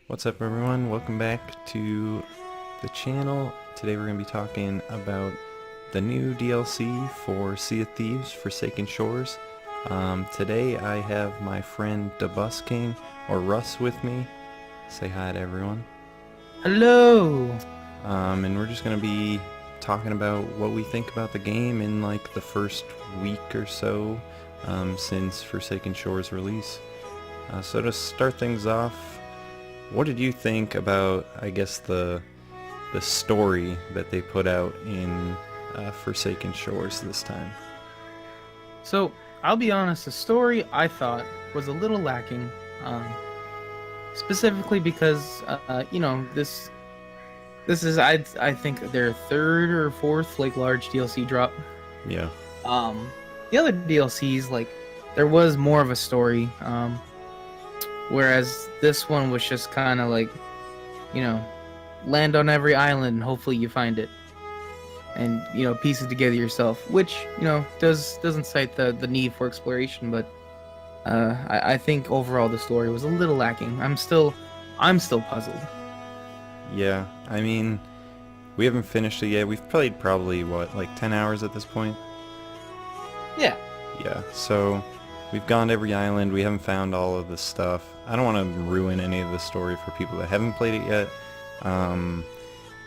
What's up, everyone? Welcome back to the channel. Today we're going to be talking about the new DLC for Sea of Thieves, Forsaken Shores. Today I have my friend Dabusking, or Russ, with me. Say hi to everyone. Hello! And we're just going to be talking about what we think about the game in like the first week or so since Forsaken Shores release. So to start things off, what did you think about, I guess, the story that they put out in Forsaken Shores this time? So, I'll be honest, the story I thought was a little lacking, specifically because, this is, I think, their third or fourth, like, large DLC drop. Yeah. The other DLCs, like, there was more of a story, whereas this one was just kind of like, land on every island and hopefully you find it. And, piece it together yourself, which, doesn't cite the need for exploration, but I think overall the story was a little lacking. I'm still puzzled. Yeah, I mean, we haven't finished it yet. We've played probably, what, like 10 hours at this point? Yeah. Yeah, so we've gone to every island. We haven't found all of this stuff. I don't want to ruin any of the story for people that haven't played it yet.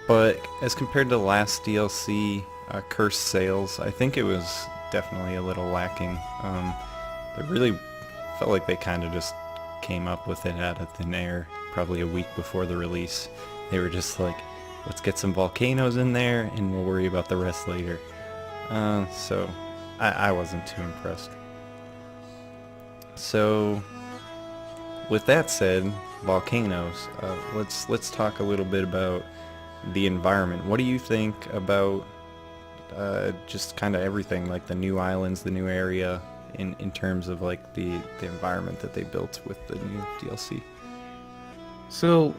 But as compared to the last DLC, Cursed Sails, I think it was definitely a little lacking. It really felt like they kind of just came up with it out of thin air, probably a week before the release. They were just like, let's get some volcanoes in there and we'll worry about the rest later. So I wasn't too impressed. So with that said, volcanoes, let's talk a little bit about the environment. What do you think about just kind of everything, like the new islands, the new area, in terms of like the environment that they built with the new DLC? So,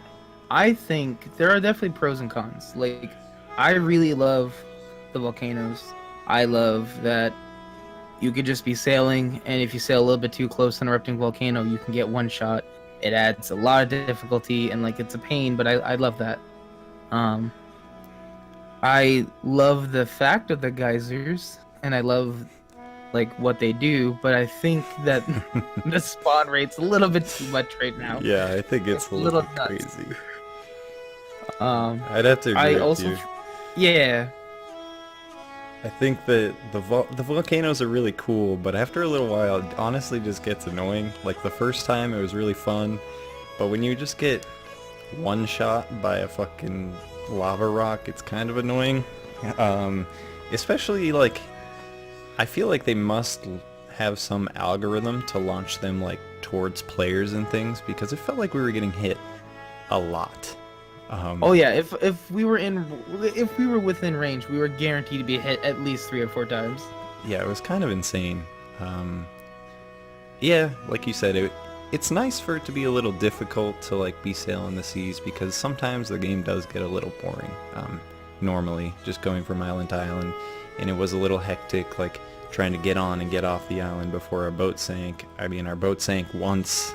I think there are definitely pros and cons. Like, I really love the volcanoes. I love that you could just be sailing, and if you sail a little bit too close to an erupting volcano, you can get one shot. It adds a lot of difficulty, and like it's a pain, but I love that. Um, I love the fact of the geysers, and I love like what they do, but I think that the spawn rate's a little bit too much right now. Yeah, I think it's It's a a little little bit nuts. crazy. Um, I'd have to I agree with also, you. yeah, I think that the volcanoes are really cool, but after a little while, it honestly just gets annoying. Like the first time, it was really fun, but when you just get one shot by a fucking lava rock, it's kind of annoying. Especially like, I feel like they must have some algorithm to launch them like towards players and things, because it felt like we were getting hit a lot. oh yeah. If we were within range, we were guaranteed to be hit at least 3 or 4 times. Yeah, it was kind of insane. Yeah, like you said, it's nice for it to be a little difficult to like be sailing the seas, because sometimes the game does get a little boring. Normally, just going from island to island, and it was a little hectic, like trying to get on and get off the island before our boat sank. I mean, our boat sank once,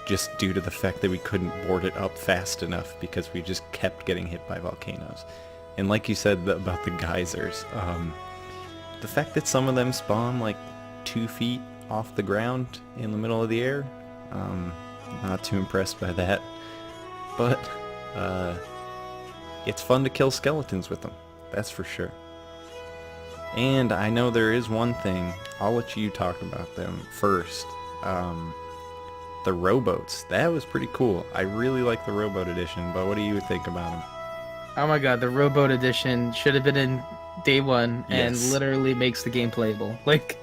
just due to the fact that we couldn't board it up fast enough because we just kept getting hit by volcanoes. And like you said about the geysers, the fact that some of them spawn like 2 feet off the ground in the middle of the air, not too impressed by that. But it's fun to kill skeletons with them, that's for sure. And I know there is one thing, I'll let you talk about them first. The rowboats, that was pretty cool. I really like the rowboat edition, but what do you think about them? Oh my god, the Rowboat edition should have been in day one and Yes. literally makes the game playable. Like,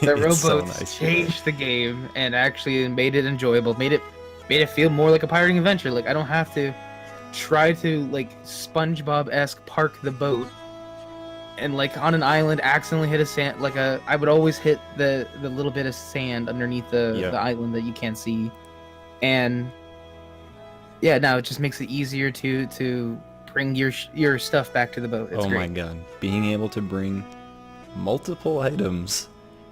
the It's so Rowboats nice. changed the game and actually made it enjoyable, made it feel more like a pirating adventure. Like, I don't have to try to like SpongeBob-esque park the boat and like on an island accidentally hit a sand, like I would always hit the little bit of sand underneath the island that you can't see. And yeah, now it just makes it easier to bring your stuff back to the boat. It's Oh my great. god, being able to bring multiple items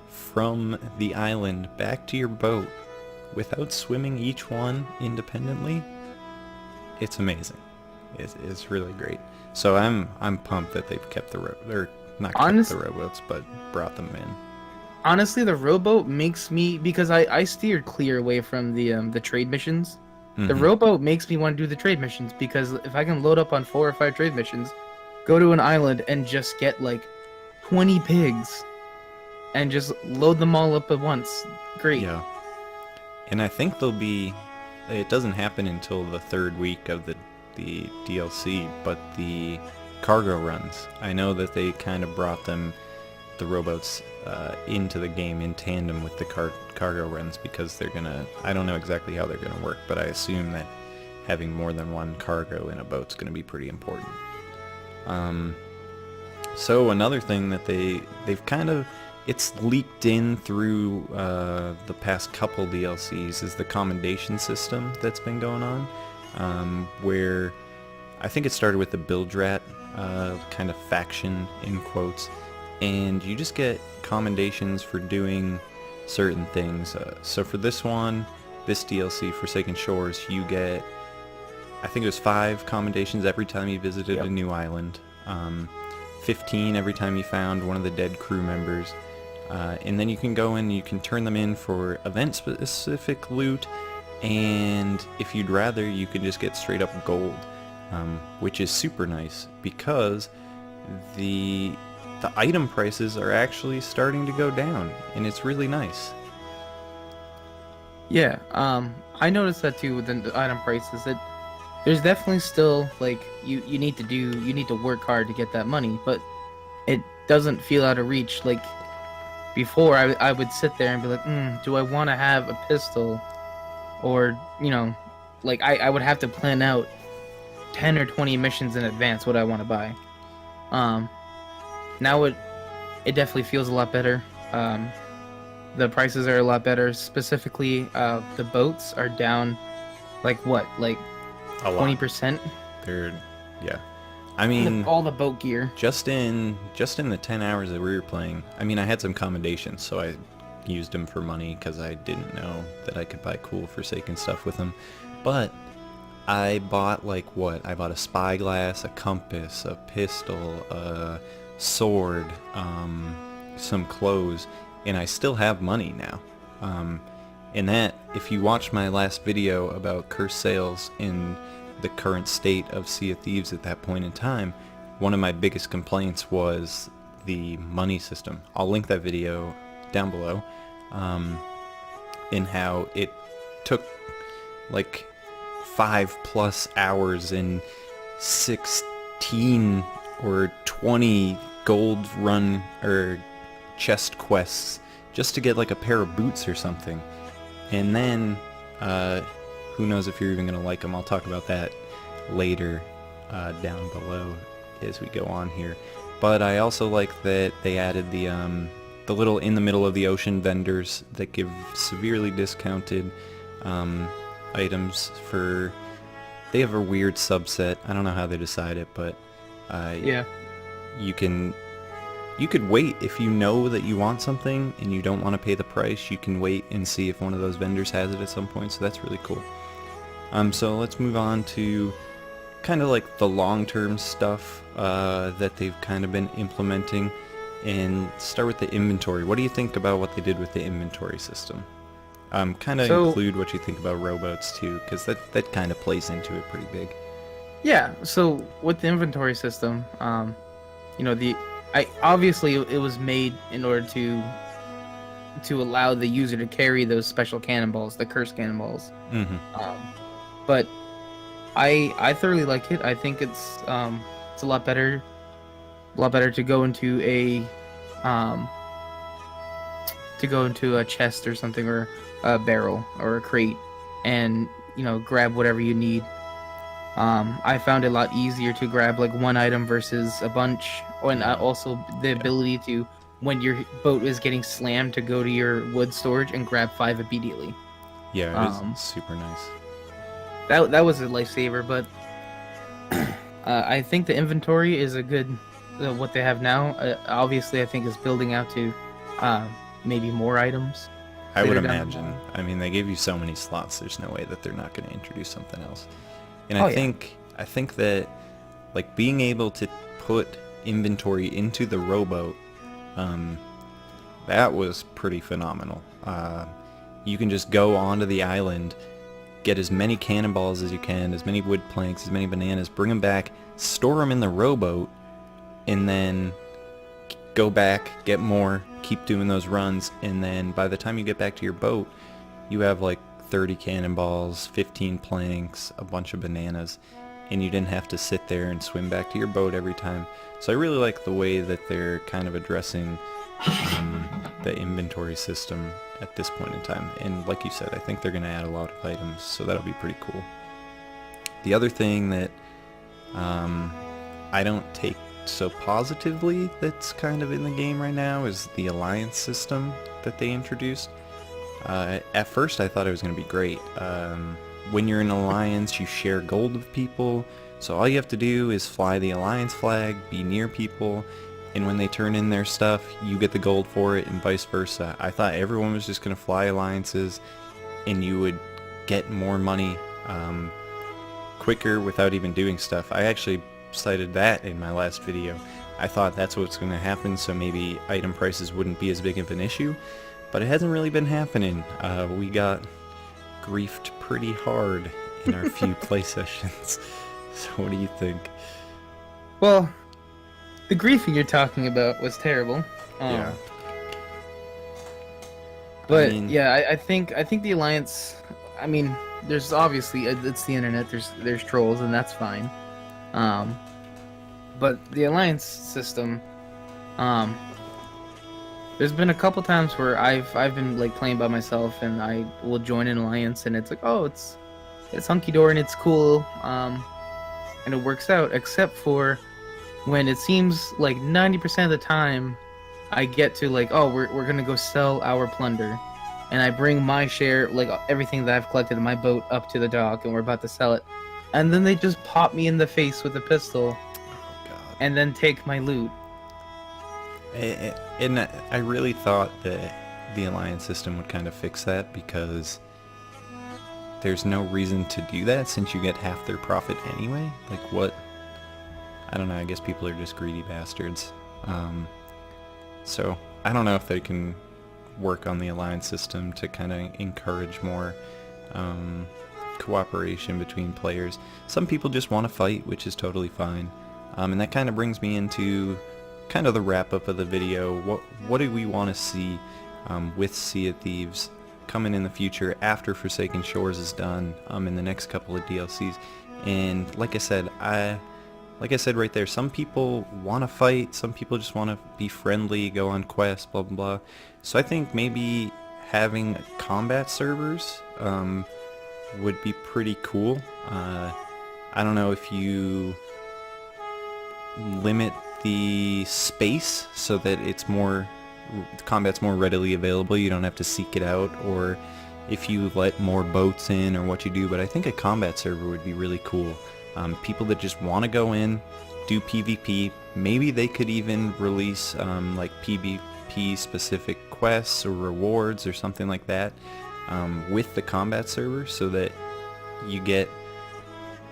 from the island back to your boat without swimming each one independently, it's amazing. It's really great. So I'm pumped that they've kept or not kept the rowboats, but brought them in. Honestly, the rowboat makes me, because I steered clear away from the trade missions. The rowboat makes me want to do the trade missions, because if I can load up on 4 or 5 trade missions, go to an island and just get like 20 pigs and just load them all up at once. Great. Yeah. And I think it doesn't happen until the 3rd week of the DLC, but the cargo runs, I know that they kind of brought the rowboats into the game in tandem with the cargo runs, because they're gonna, I don't know exactly how they're gonna work, but I assume that having more than one cargo in a boat's gonna be pretty important. So another thing that they've kind of, it's leaked in through the past couple DLCs is the commendation system that's been going on, where I think it started with the Bildrat kind of faction in quotes, and you just get commendations for doing certain things. So for this DLC, Forsaken Shores, you get, I think it was 5 commendations every time you visited a new island, 15 every time you found one of the dead crew members, and then you can go in, you can turn them in for event-specific loot, and if you'd rather, you can just get straight up gold, which is super nice, because the item prices are actually starting to go down, and it's really nice. Yeah, I noticed that too with the item prices. There's definitely still, like, you need to work hard to get that money, but it doesn't feel out of reach. Like, before, I would sit there and be like, do I want to have a pistol? Or, like, I would have to plan out 10 or 20 missions in advance what I want to buy. Now it definitely feels a lot better. The prices are a lot better. Specifically, the boats are down, like what, like 20%? Yeah. I mean, all the boat gear. Just in the 10 hours that we were playing, I mean, I had some commendations, so I used them for money because I didn't know that I could buy cool Forsaken stuff with them. But I bought I bought a spyglass, a compass, a pistol, a sword, some clothes, and I still have money now. And that, if you watched my last video about cursed sales in the current state of Sea of Thieves at that point in time, one of my biggest complaints was the money system. I'll link that video down below, in how it took like 5+ hours and 16 or 20 gold run or chest quests just to get like a pair of boots or something. And then who knows if you're even gonna like them. I'll talk about that later down below as we go on here. But I also like that they added the little in the middle of the ocean vendors that give severely discounted items for. They have a weird subset. I don't know how they decide it, but Yeah. you could wait if you know that you want something and you don't want to pay the price. You can wait and see if one of those vendors has it at some point. So that's really cool. So let's move on to kind of like the long-term stuff that they've kind of been implementing, and start with the inventory. What do you think about what they did with the inventory system? Kind of include what you think about rowboats too, because that kind of plays into it pretty big. Yeah. So with the inventory system, obviously it was made in order to allow the user to carry those special cannonballs, the curse cannonballs. But I thoroughly like it. I think it's a lot better to go into a chest or something, or a barrel or a crate, and grab whatever you need. I found it a lot easier to grab like one item versus a bunch, and also the ability to, when your boat is getting slammed, to go to your wood storage and grab 5 immediately. Yeah, it was super nice. That was a lifesaver, but I think the inventory is a good what they have now. Obviously, I think is building out to maybe more items. I would imagine. I mean, they gave you so many slots. There's no way that they're not going to introduce something else. And Oh yeah. I think that like being able to put inventory into the rowboat, um, that was pretty phenomenal. You can just go onto the island, get as many cannonballs as you can, as many wood planks, as many bananas, bring them back, store them in the rowboat, and then go back, get more, keep doing those runs, and then by the time you get back to your boat, you have like 30 cannonballs, 15 planks, a bunch of bananas, and you didn't have to sit there and swim back to your boat every time. So I really like the way that they're kind of addressing the inventory system at this point in time. And like you said, I think they're going to add a lot of items, so that'll be pretty cool. The other thing that I don't take so positively that's kind of in the game right now is the alliance system that they introduced. At first I thought it was going to be great. When you're in an alliance, you share gold with people, so all you have to do is fly the alliance flag, be near people, and when they turn in their stuff, you get the gold for it, and vice versa. I thought everyone was just going to fly alliances, and you would get more money quicker without even doing stuff. I actually cited that in my last video. I thought that's what's going to happen, so maybe item prices wouldn't be as big of an issue, but it hasn't really been happening. We got griefed pretty hard in our few play sessions. So what do you think? Well, the griefing you're talking about was terrible. Yeah. But yeah, I think the alliance. I mean, there's obviously it's the internet. There's trolls, and that's fine. But the alliance system. There's been a couple times where I've been like playing by myself, and I will join an alliance, and it's like, oh, it's hunky dory and it's cool, and it works out, except for when it seems like 90% of the time I get to like, oh, we're gonna go sell our plunder, and I bring my share, like everything that I've collected in my boat, up to the dock, and we're about to sell it, and then they just pop me in the face with a pistol, and then take my loot. And I really thought that the alliance system would kind of fix that, because there's no reason to do that since you get half their profit anyway. Like, what? I don't know, I guess people are just greedy bastards. So I don't know if they can work on the alliance system to kind of encourage more cooperation between players. Some people just want to fight, which is totally fine. And that kind of brings me into kind of the wrap up of the video. What do we want to see with Sea of Thieves coming in the future after Forsaken Shores is done, in the next couple of DLCs? And like I said right there, some people want to fight, some people just want to be friendly, go on quests, blah blah blah. So I think maybe having combat servers would be pretty cool. I don't know if you limit the space so that it's more, combat's more readily available, you don't have to seek it out, or if you let more boats in, or what you do. But I think a combat server would be really cool. People that just want to go in, do PvP. Maybe they could even release like PvP specific quests or rewards or something like that with the combat server, so that you get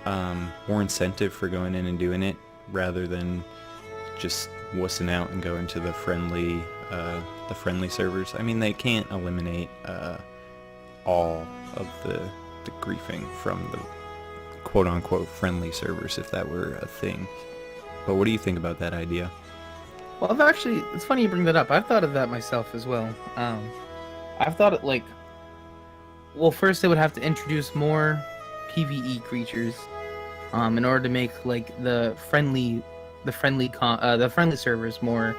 more incentive for going in and doing it, rather than just wussing out and going to the friendly servers. I mean, they can't eliminate all of the griefing from the quote-unquote friendly servers, if that were a thing. But what do you think about that idea? Well, it's funny you bring that up. I've thought of that myself as well. I've thought it like, well, first they would have to introduce more PvE creatures in order to make like the friendly servers more,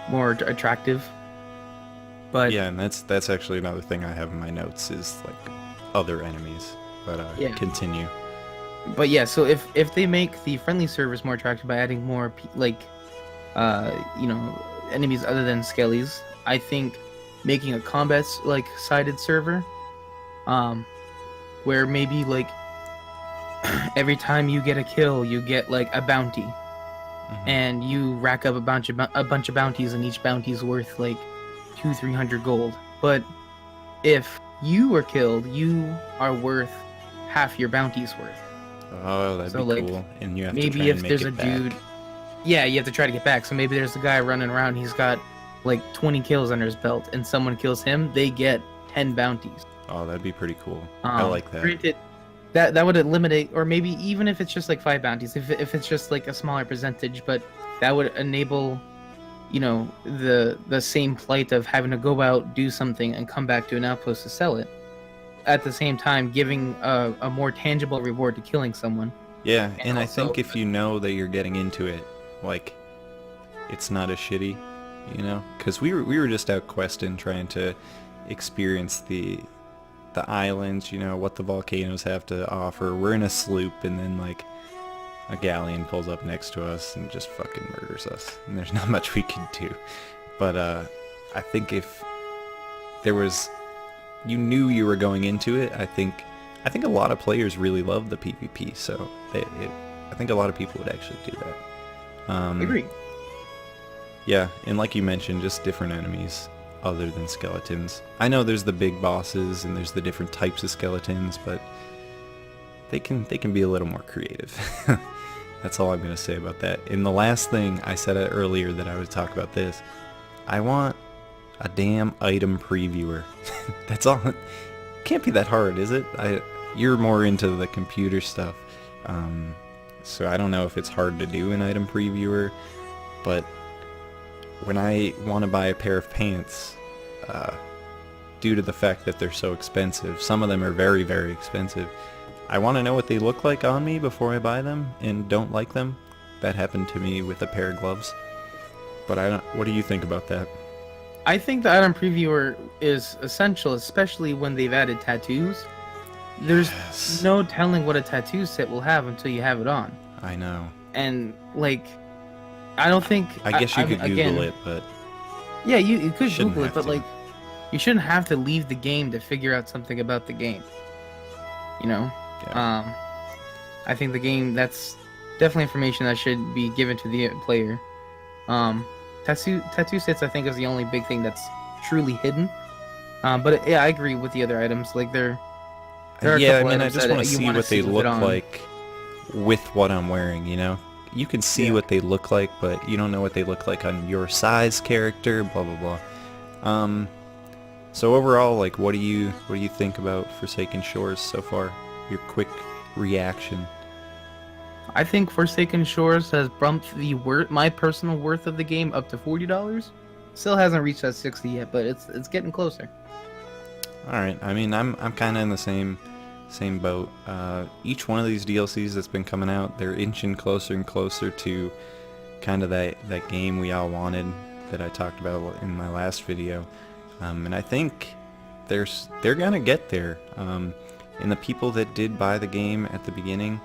more attractive. But yeah, and that's actually another thing I have in my notes, is like other enemies. But continue. But yeah, so if they make the friendly servers more attractive by adding more enemies other than skellies, I think making a combat like sided server, where maybe like every time you get a kill, you get like a bounty, and you rack up a bunch of bounties, and each bounty's worth like 200-300 gold. But if you were killed, you are worth half your bounty's worth. Oh, that'd So, be like, cool. And you have to maybe try if and make there's it a back. dude, yeah, you have to try to get back. So maybe there's a guy running around, he's got like 20 kills under his belt, and someone kills him, they get 10 bounties. Oh, that'd be pretty cool. I like that. Granted, that would eliminate, or maybe even if it's just like 5 bounties, if it's just like a smaller percentage, but that would enable, you know, the same plight of having to go out, do something, and come back to an outpost to sell it. At the same time, giving a more tangible reward to killing someone. Yeah, and I also- think if you know that you're getting into it, like, it's not as shitty, you know? Because we were just out questing, trying to experience the islands, you know, what the volcanoes have to offer. We're in a sloop, and then, like, a galleon pulls up next to us and just fucking murders us. And there's not much we can do. But I think if there was... you knew you were going into it, I think a lot of players really love the PvP, so I think a lot of people would actually do that. Agree. Yeah, and like you mentioned, just different enemies other than skeletons. I know there's the big bosses and there's the different types of skeletons, but they can be a little more creative. That's all I'm gonna say about that. And the last thing I said earlier that I would talk about this, I want a damn item previewer. That's all. It can't be that hard, is it? You're more into the computer stuff, so I don't know if it's hard to do an item previewer, but when I want to buy a pair of pants, due to the fact that they're so expensive, some of them are very, very expensive, I want to know what they look like on me before I buy them, and don't like them. That happened to me with a pair of gloves. But what do you think about that? I think the item previewer is essential, especially when they've added tattoos. There's no telling what a tattoo set will have until you have it on. I know. And, like, I don't think... I guess you could Google it, but... Yeah, you could shouldn't Google it, have but, to. like, you shouldn't have to leave the game to figure out something about the game. You know? Yeah. I think the game, that's definitely information that should be given to the player. Tattoo sets, I think, is the only big thing that's truly hidden. But yeah, I agree with the other items. Like there are yeah, a couple I mean, I items just that want to you see wanna what they see with look it on. like with what I'm wearing, you know? You can see Yeah. what they look like, but you don't know what they look like on your size character, blah blah blah. So overall, like, what do you think about Forsaken Shores so far? Your quick reaction. I think Forsaken Shores has bumped the my personal worth of the game up to $40. Still hasn't reached that 60 yet, but it's getting closer. All right. I mean, I'm kind of in the same boat. Each one of these DLCs that's been coming out, they're inching closer and closer to kind of that game we all wanted that I talked about in my last video. And I think they're gonna get there. And the people that did buy the game at the beginning,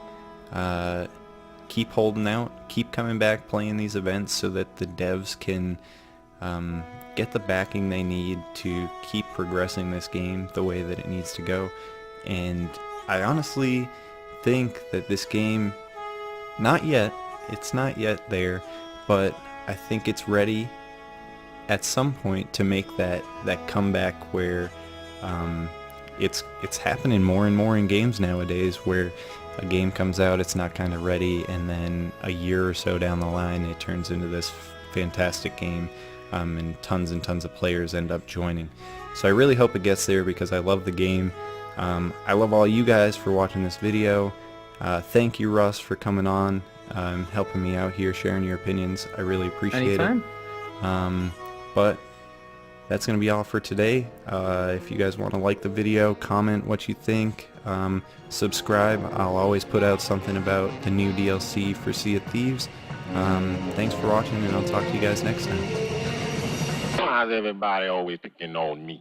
keep holding out, keep coming back, playing these events so that the devs can get the backing they need to keep progressing this game the way that it needs to go. And I honestly think that this game, it's not yet there, but I think it's ready at some point to make that comeback where it's happening more and more in games nowadays, where a game comes out, it's not kind of ready, and then a year or so down the line it turns into this fantastic game, and tons of players end up joining. So I really hope it gets there because I love the game. I love all you guys for watching this video. Thank you, Russ, for coming on, helping me out here, sharing your opinions. I really appreciate Anytime. it. But that's going to be all for today. If you guys want to like the video, comment what you think, subscribe. I'll always put out something about the new DLC for Sea of Thieves. Thanks for watching, and I'll talk to you guys next time. Why's everybody always picking on me?